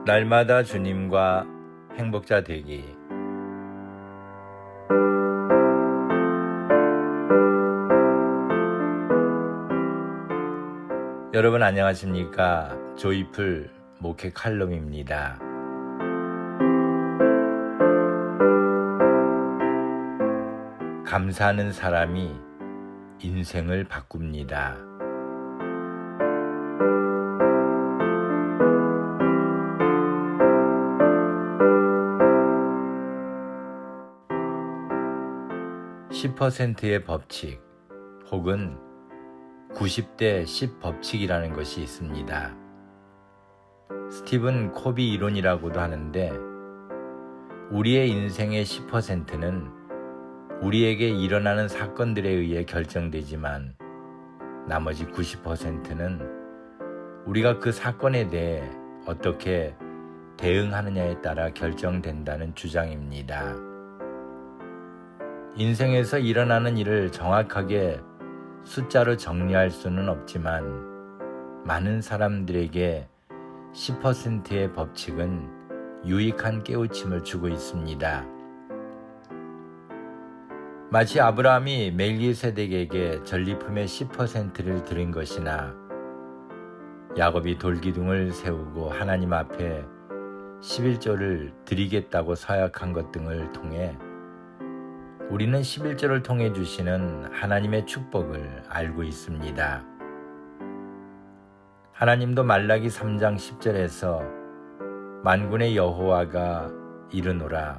날마다 주님과 행복자 되기. 여러분 안녕하십니까? 조이풀 목회 칼럼입니다. 감사하는 사람이 인생을 바꿉니다. (10%의) 법칙 혹은 90대 10 법칙이라는 것이 있습니다. 스티븐 코비 이론이라고도 하는데, 우리의 인생의 10%는 우리에게 일어나는 사건들에 의해 결정되지만 나머지 90%는 우리가 그 사건에 대해 어떻게 대응하느냐에 따라 결정된다는 주장입니다. 인생에서 일어나는 일을 정확하게 숫자로 정리할 수는 없지만 많은 사람들에게 10%의 법칙은 유익한 깨우침을 주고 있습니다. 마치 아브라함이 멜기세덱에게 전리품의 10%를 드린 것이나 야곱이 돌기둥을 세우고 하나님 앞에 11조를 드리겠다고 서약한 것 등을 통해 우리는 11조를 통해 주시는 하나님의 축복을 알고 있습니다. 하나님도 말라기 3장 10절에서 만군의 여호와가 이르노라,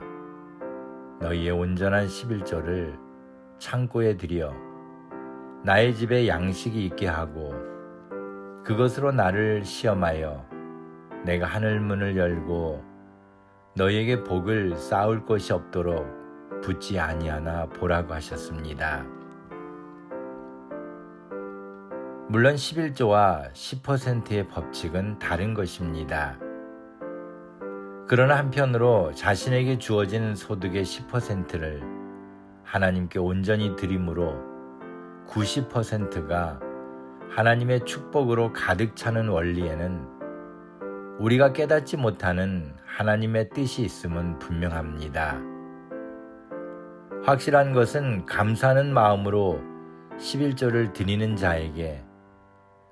너희의 온전한 11조를 창고에 들여 나의 집에 양식이 있게 하고 그것으로 나를 시험하여 내가 하늘 문을 열고 너희에게 복을 쌓을 것이 없도록 붙지 아니하나 보라고 하셨습니다. 물론 11조와 10%의 법칙은 다른 것입니다. 그러나 한편으로 자신에게 주어진 소득의 10%를 하나님께 온전히 드림으로 90%가 하나님의 축복으로 가득 차는 원리에는 우리가 깨닫지 못하는 하나님의 뜻이 있음은 분명합니다. 확실한 것은 감사하는 마음으로 11조를 드리는 자에게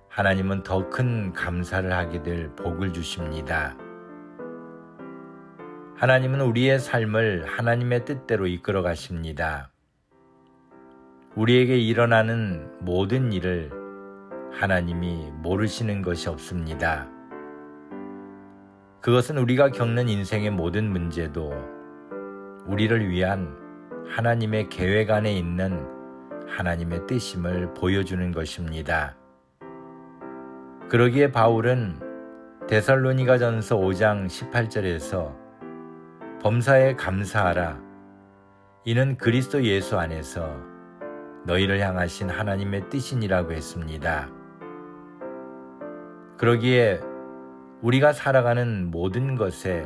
하나님은 더 큰 감사를 하게 될 복을 주십니다. 하나님은 우리의 삶을 하나님의 뜻대로 이끌어 가십니다. 우리에게 일어나는 모든 일을 하나님이 모르시는 것이 없습니다. 그것은 우리가 겪는 인생의 모든 문제도 우리를 위한 하나님의 계획 안에 있는 하나님의 뜻임을 보여주는 것입니다. 그러기에 바울은 데살로니가전서 5장 18절에서 범사에 감사하라, 이는 그리스도 예수 안에서 너희를 향하신 하나님의 뜻이니라고 했습니다. 그러기에 우리가 살아가는 모든 것에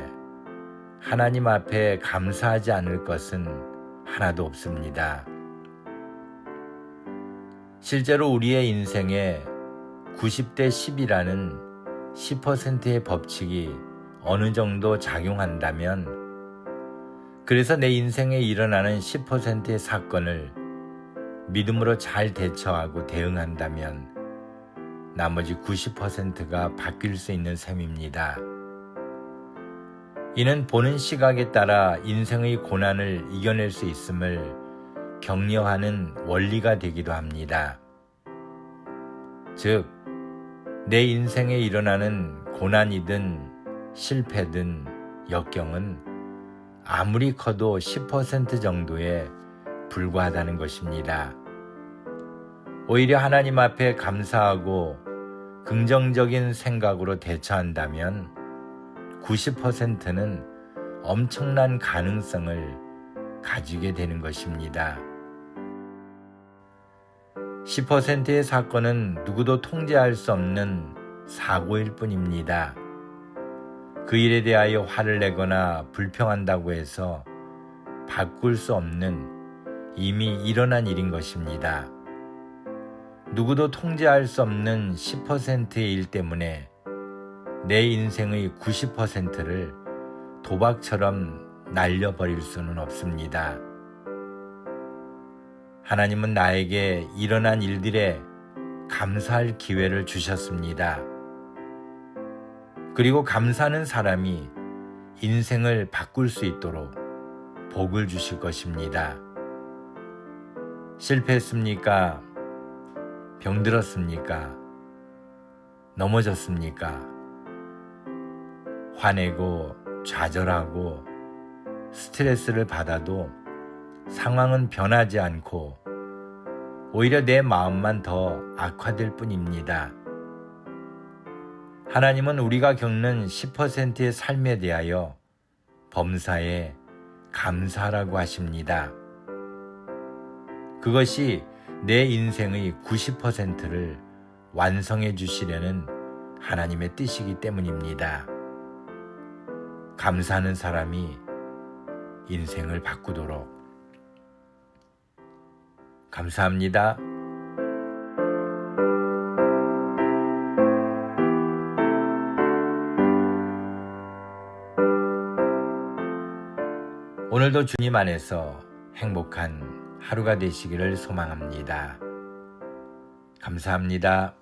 하나님 앞에 감사하지 않을 것은 하나도 없습니다. 실제로 우리의 인생에 90대 10이라는 10%의 법칙이 어느 정도 작용한다면, 그래서 내 인생에 일어나는 10%의 사건을 믿음으로 잘 대처하고 대응한다면 나머지 90%가 바뀔 수 있는 셈입니다. 이는 보는 시각에 따라 인생의 고난을 이겨낼 수 있음을 격려하는 원리가 되기도 합니다. 즉, 내 인생에 일어나는 고난이든 실패든 역경은 아무리 커도 10% 정도에 불과하다는 것입니다. 오히려 하나님 앞에 감사하고 긍정적인 생각으로 대처한다면 90%는 엄청난 가능성을 가지게 되는 것입니다. 10%의 사건은 누구도 통제할 수 없는 사고일 뿐입니다. 그 일에 대하여 화를 내거나 불평한다고 해서 바꿀 수 없는 이미 일어난 일인 것입니다. 누구도 통제할 수 없는 10%의 일 때문에 내 인생의 90%를 도박처럼 날려버릴 수는 없습니다. 하나님은 나에게 일어난 일들에 감사할 기회를 주셨습니다. 그리고 감사하는 사람이 인생을 바꿀 수 있도록 복을 주실 것입니다. 실패했습니까? 병들었습니까? 넘어졌습니까? 화내고 좌절하고 스트레스를 받아도 상황은 변하지 않고 오히려 내 마음만 더 악화될 뿐입니다. 하나님은 우리가 겪는 10%의 삶에 대하여 범사에 감사하라고 하십니다. 그것이 내 인생의 90%를 완성해 주시려는 하나님의 뜻이기 때문입니다. 감사하는 사람이 인생을 바꾸도록. 감사합니다. 오늘도 주님 안에서 행복한 하루가 되시기를 소망합니다. 감사합니다.